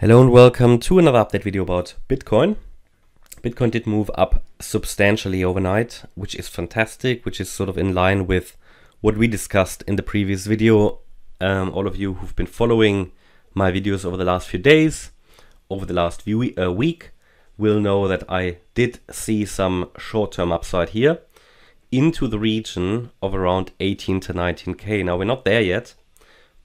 Hello and welcome to another update video about Bitcoin. Bitcoin did move up substantially overnight, which is fantastic, which is sort of in line with what we discussed in the previous video. All of you who've been following my videos over the last few days, over the last week, will know that I did see some short-term upside here into the region of around 18 to 19k. Now we're not there yet,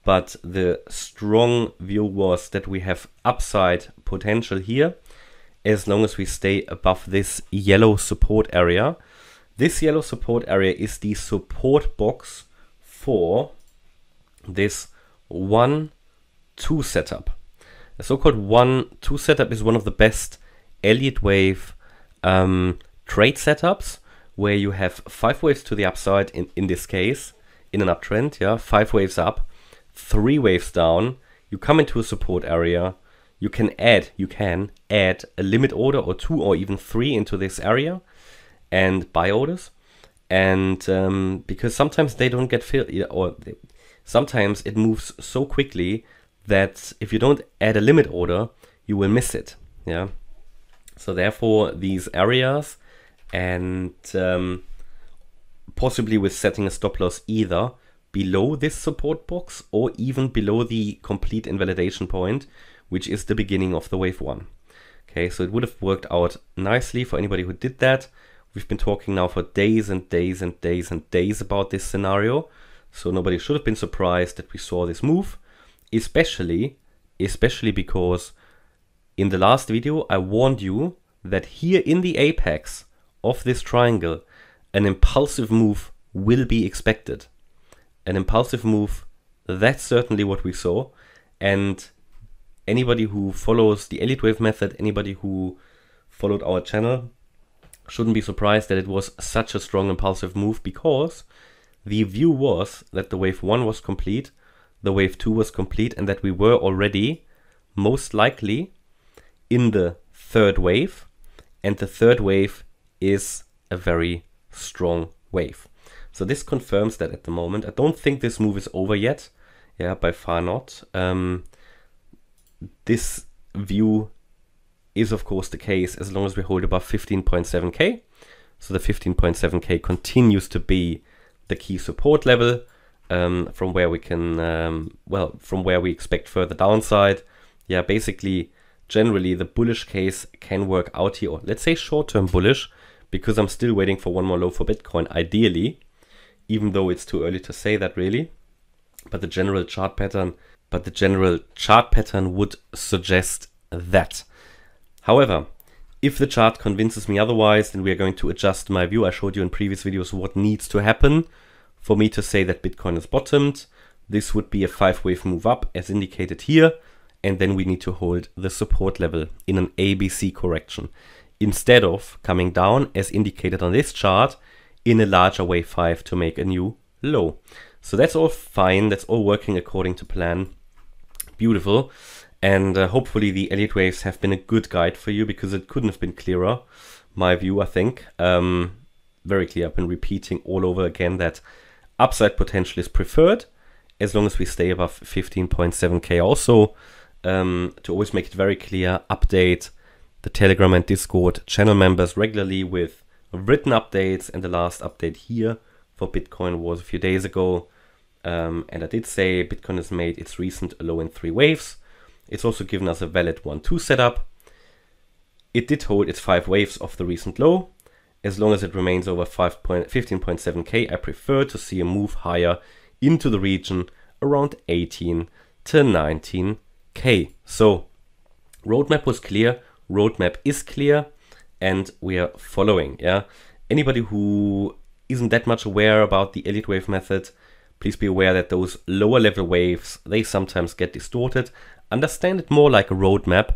but the strong view was that we have upside potential here as long as we stay above this yellow support area. This yellow support area is the support box for this 1-2 setup. The so-called 1-2 setup is one of the best Elliott Wave trade setups, where you have 5 waves to the upside in this case, in an uptrend, 5 waves up, 3 waves down, you come into a support area, you can add a limit order or 2 or even 3 into this area and buy orders. And because sometimes they don't get filled, sometimes it moves so quickly that if you don't add a limit order, you will miss it. So therefore these areas, and possibly with setting a stop loss either below this support box or even below the complete invalidation point, which is the beginning of the wave 1. Okay, so it would have worked out nicely for anybody who did that. We've been talking now for days and days and days and days about this scenario, so nobody should have been surprised that we saw this move, especially because in the last video I warned you that here in the apex of this triangle an impulsive move will be expected. An impulsive move, that's certainly what we saw. And anybody who follows the Elliott Wave method, anybody who followed our channel, shouldn't be surprised that it was such a strong impulsive move, because the view was that the wave 1 was complete, the wave 2 was complete, and that we were already most likely in the third wave. And the third wave is a very strong wave. So this confirms that at the moment. I don't think this move is over yet. By far not. This view is of course the case as long as we hold above 15.7k. So the 15.7k continues to be the key support level from where we can, from where we expect further downside. Basically, generally the bullish case can work out here, or let's say short-term bullish, because I'm still waiting for one more low for Bitcoin, ideally, even though it's too early to say that really. But the general chart pattern would suggest that. However, if the chart convinces me otherwise, then we are going to adjust my view. I showed you in previous videos what needs to happen for me to say that Bitcoin is bottomed. This would be a 5-wave move up as indicated here, and then we need to hold the support level in an ABC correction, instead of coming down as indicated on this chart in a larger wave 5 to make a new low. So that's all fine, that's all working according to plan. Beautiful. And hopefully the Elliott Waves have been a good guide for you, because it couldn't have been clearer, my view, I think. Very clear. I've been repeating all over again that upside potential is preferred as long as we stay above 15.7k. Also, to always make it very clear, update the Telegram and Discord channel members regularly with written updates, and the last update here for Bitcoin was a few days ago. And I did say Bitcoin has made its recent low in 3 waves. It's also given us a valid 1-2 setup. It did hold its 5 waves of the recent low. As long as it remains over 15.7k, I prefer to see a move higher into the region around 18 to 19k. So roadmap was clear, roadmap is clear, and we are following. Anybody who isn't that much aware about the Elliott Wave method, please be aware that those lower level waves, they sometimes get distorted. Understand it more like a roadmap,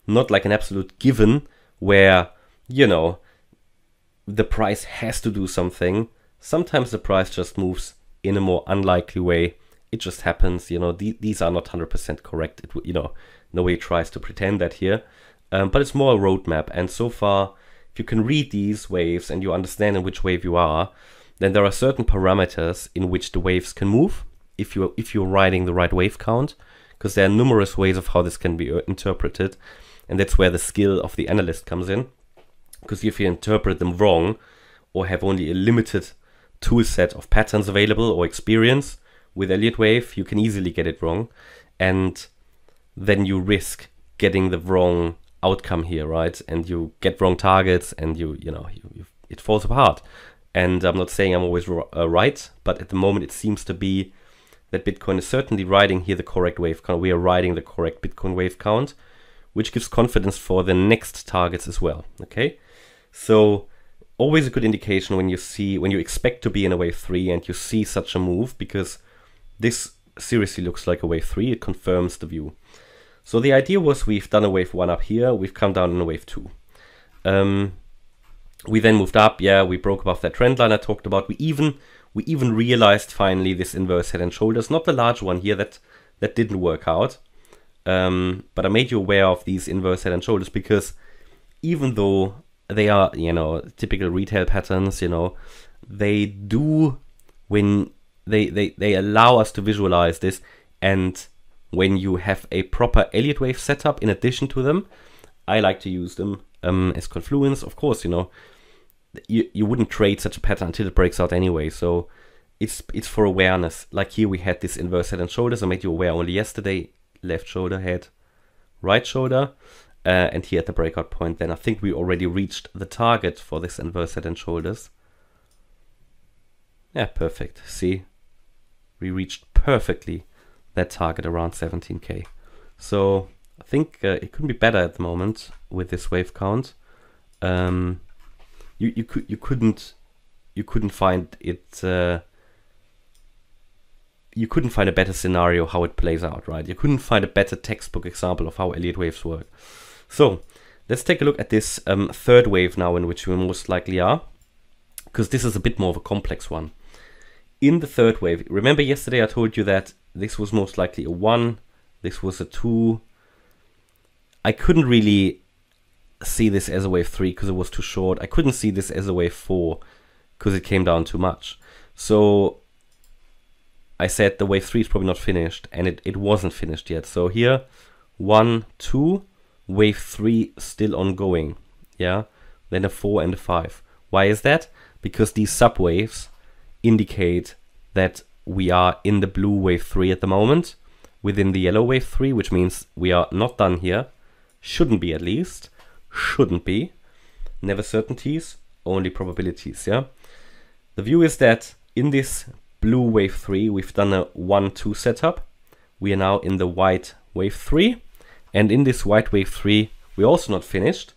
not like an absolute given where, the price has to do something. Sometimes the price just moves in a more unlikely way. It just happens. These are not 100% correct. Nobody tries to pretend that here. But it's more a roadmap, and so far, if you can read these waves and you understand in which wave you are, then there are certain parameters in which the waves can move. If you're riding the right wave count, because there are numerous ways of how this can be interpreted, and that's where the skill of the analyst comes in. Because if you interpret them wrong or have only a limited tool set of patterns available or experience with Elliott Wave, you can easily get it wrong, and then you risk getting the wrong outcome here, right? And you get wrong targets, and it falls apart. And I'm not saying I'm always right, but at the moment it seems to be that Bitcoin is certainly riding here the correct wave count. We are riding the correct Bitcoin wave count, which gives confidence for the next targets as well. Okay, so always a good indication when you expect to be in a wave 3 and you see such a move, because this seriously looks like a wave 3. It confirms the view. So the idea was, we've done a wave 1 up here, we've come down in a wave 2. We then moved up, yeah, we broke above that trend line I talked about. We even realized finally this inverse head and shoulders, not the large one here that didn't work out. But I made you aware of these inverse head and shoulders because even though they are, typical retail patterns, they do, when they allow us to visualize this, and when you have a proper Elliott Wave setup in addition to them, I like to use them as confluence. Of course, you wouldn't trade such a pattern until it breaks out anyway, so it's for awareness. Like here we had this inverse head and shoulders. I made you aware only yesterday. Left shoulder, head, right shoulder, and here at the breakout point, then I think we already reached the target for this inverse head and shoulders. Yeah, perfect. See, we reached perfectly that target around 17k. So I think it couldn't be better at the moment with this wave count. You couldn't find it. You couldn't find a better scenario how it plays out, right? You couldn't find a better textbook example of how Elliott waves work. So let's take a look at this third wave now, in which we most likely are, because this is a bit more of a complex one. In the third wave, remember yesterday I told you that this was most likely a 1, this was a 2. I couldn't really see this as a wave 3 because it was too short. I couldn't see this as a wave 4 because it came down too much. So I said the wave 3 is probably not finished, and it wasn't finished yet. So here, 1, 2, wave 3 still ongoing, yeah? Then a 4 and a 5. Why is that? Because these subwaves indicate that we are in the blue wave 3 at the moment, within the yellow wave 3, which means we are not done here. Shouldn't be, at least. Shouldn't be. Never certainties, only probabilities, yeah? The view is that in this blue wave 3, we've done a 1-2 setup. We are now in the white wave 3, and in this white wave 3 we're also not finished,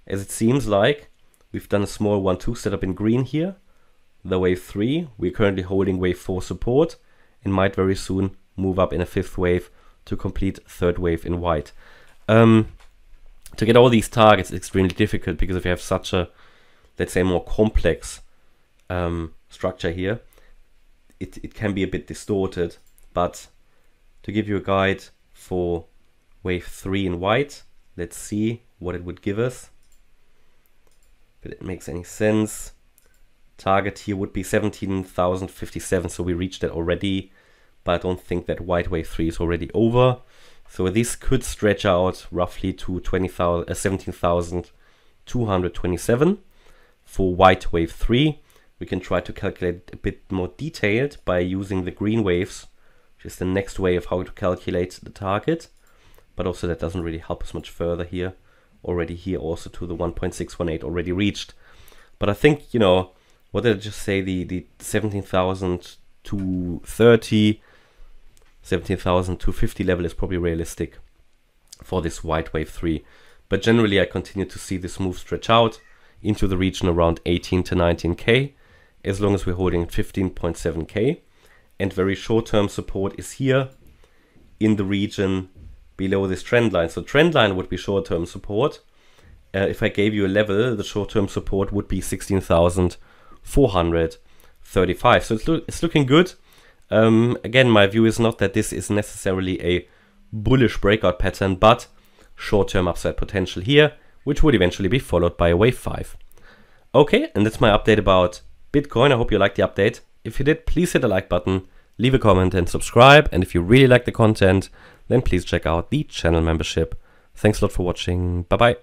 as it seems like we've done a small 1-2 setup in green here, the wave 3. We're currently holding wave 4 support and might very soon move up in a 5th wave to complete third wave in white. To get all these targets is extremely difficult, because if you have such a, let's say, more complex structure here, it can be a bit distorted. But to give you a guide for wave 3 in white, let's see what it would give us. If it makes any sense. Target here would be 17,057, so we reached that already, but I don't think that white wave 3 is already over. So this could stretch out roughly to 17,227 for white wave 3. We can try to calculate a bit more detailed by using the green waves, which is the next way of how to calculate the target. But also that doesn't really help us much further here. Already here also to the 1.618 already reached. But I think, what did I just say? The 17,230, 17,250 level is probably realistic for this white wave 3. But generally I continue to see this move stretch out into the region around 18 to 19k, as long as we're holding 15.7k. And very short-term support is here in the region below this trend line. So trend line would be short-term support. If I gave you a level, the short-term support would be 16,435. So it's looking good. Again, my view is not that this is necessarily a bullish breakout pattern, but short-term upside potential here, which would eventually be followed by a wave 5. Okay, and that's my update about Bitcoin. I hope you liked the update. If you did, please hit the like button, leave a comment and subscribe. And if you really like the content, then please check out the channel membership. Thanks a lot for watching. Bye bye.